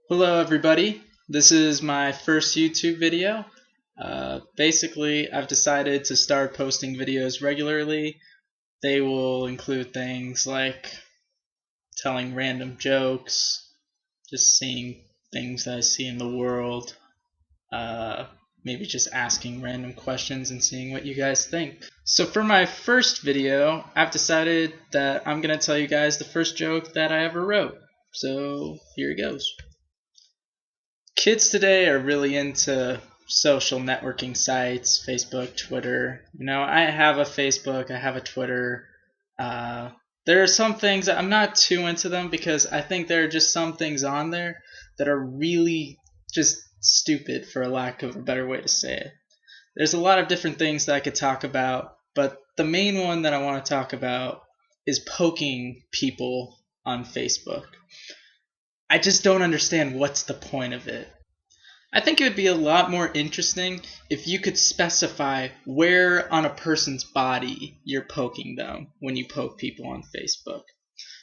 Hello everybody, this is my first YouTube video. Basically, I've decided to start posting videos regularly. They will include things like telling random jokes, just seeing things that I see in the world, uh, maybe just asking random questions and seeing what you guys think. So for my first video, I've decided that I'm going to tell you guys the first joke that I ever wrote. So here it goes. Kids today are really into social networking sites, Facebook, Twitter. I have a Facebook, I have a Twitter. Uh, there are some things I'm not too into them because I think there are just some things on there that are really just stupid, for a lack of a better way to say it. There's a lot of different things that I could talk about, but the main one that I want to talk about is poking people on Facebook. I just don't understand what's the point of it. I think it would be a lot more interesting if you could specify where on a person's body you're poking them when you poke people on Facebook.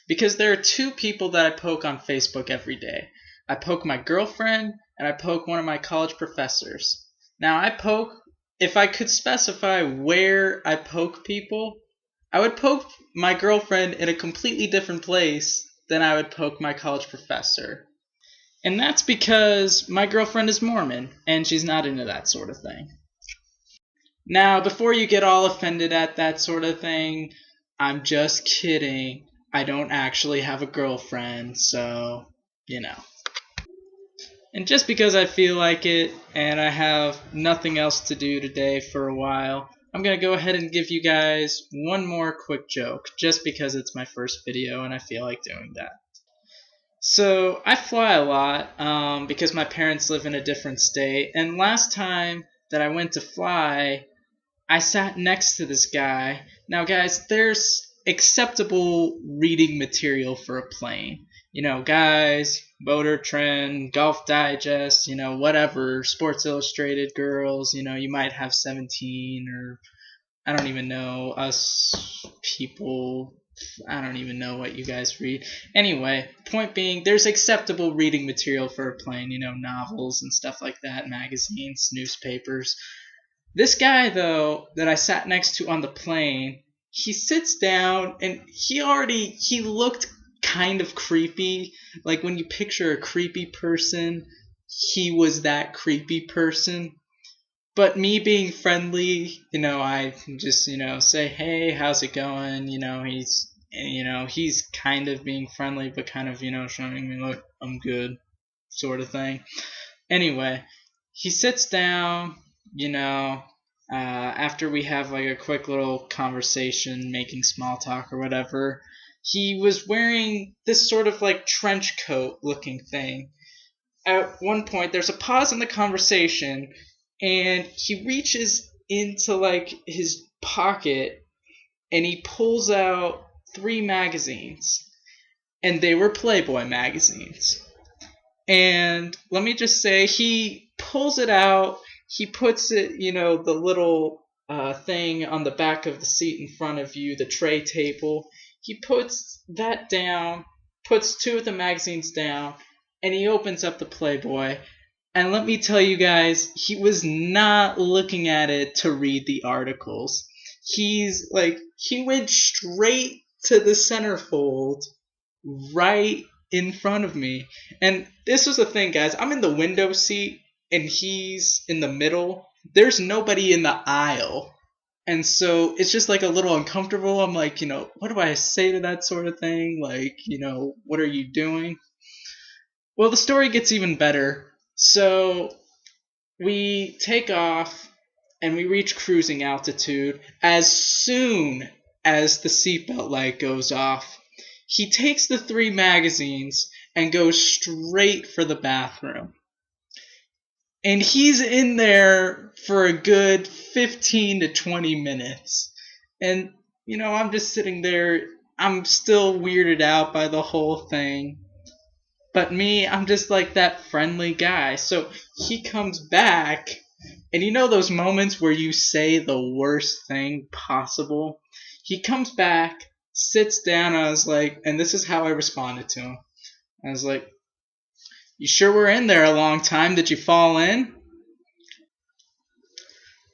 Because there are two people that I poke on Facebook every day. I poke my girlfriend and I poke one of my college professors. Now, if I could specify where I poke people, I would poke my girlfriend in a completely different place than I would poke my college professor. And that's because my girlfriend is Mormon, and she's not into that sort of thing. Now, before you get all offended at that sort of thing, I'm just kidding. I don't actually have a girlfriend, so, you know. And just because I feel like it, and I have nothing else to do today for a while, I'm going to go ahead and give you guys one more quick joke, just because it's my first video and I feel like doing that. So I fly a lot because my parents live in a different state. And last time that I went to fly, I sat next to this guy. Now, guys, there's acceptable reading material for a plane. Guys, Motor Trend, Golf Digest, whatever, Sports Illustrated girls, you might have 17 or I don't even know, us people. I don't even know what you guys read. Anyway, point being, there's acceptable reading material for a plane, novels and stuff like that, magazines, newspapers. This guy, though, that I sat next to on the plane, he sits down and he looked kind of creepy. Like when you picture a creepy person, he was that creepy person. But me being friendly, I just, say, hey, how's it going? He's kind of being friendly, but kind of, showing me, look, I'm good, sort of thing. Anyway, he sits down, after we have like a quick little conversation, making small talk or whatever. He was wearing this sort of like trench coat looking thing. At one point, there's a pause in the conversation, and he reaches into like his pocket and he pulls out three magazines, and they were Playboy magazines. And let me just say, he pulls it out, he puts it, the little thing on the back of the seat in front of you, the tray table. He puts that down, puts two of the magazines down, and he opens up the Playboy. And let me tell you guys, he was not looking at it to read the articles. He went straight to the centerfold right in front of me. And this was the thing, guys. I'm in the window seat and he's in the middle. There's nobody in the aisle. And so it's just like a little uncomfortable. I'm like, what do I say to that sort of thing? Like, what are you doing? Well, the story gets even better. So we take off and we reach cruising altitude. As soon as the seatbelt light goes off, he takes the three magazines and goes straight for the bathroom. And he's in there for a good 15 to 20 minutes. And, I'm just sitting there. I'm still weirded out by the whole thing. But me, I'm just like that friendly guy. So he comes back, and those moments where you say the worst thing possible? He comes back, sits down, and I was like, and this is how I responded to him. I was like, You sure were in there a long time. Did you fall in?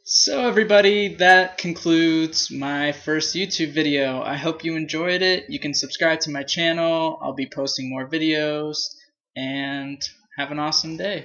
So everybody, that concludes my first YouTube video. I hope you enjoyed it. You can subscribe to my channel. I'll be posting more videos, and have an awesome day.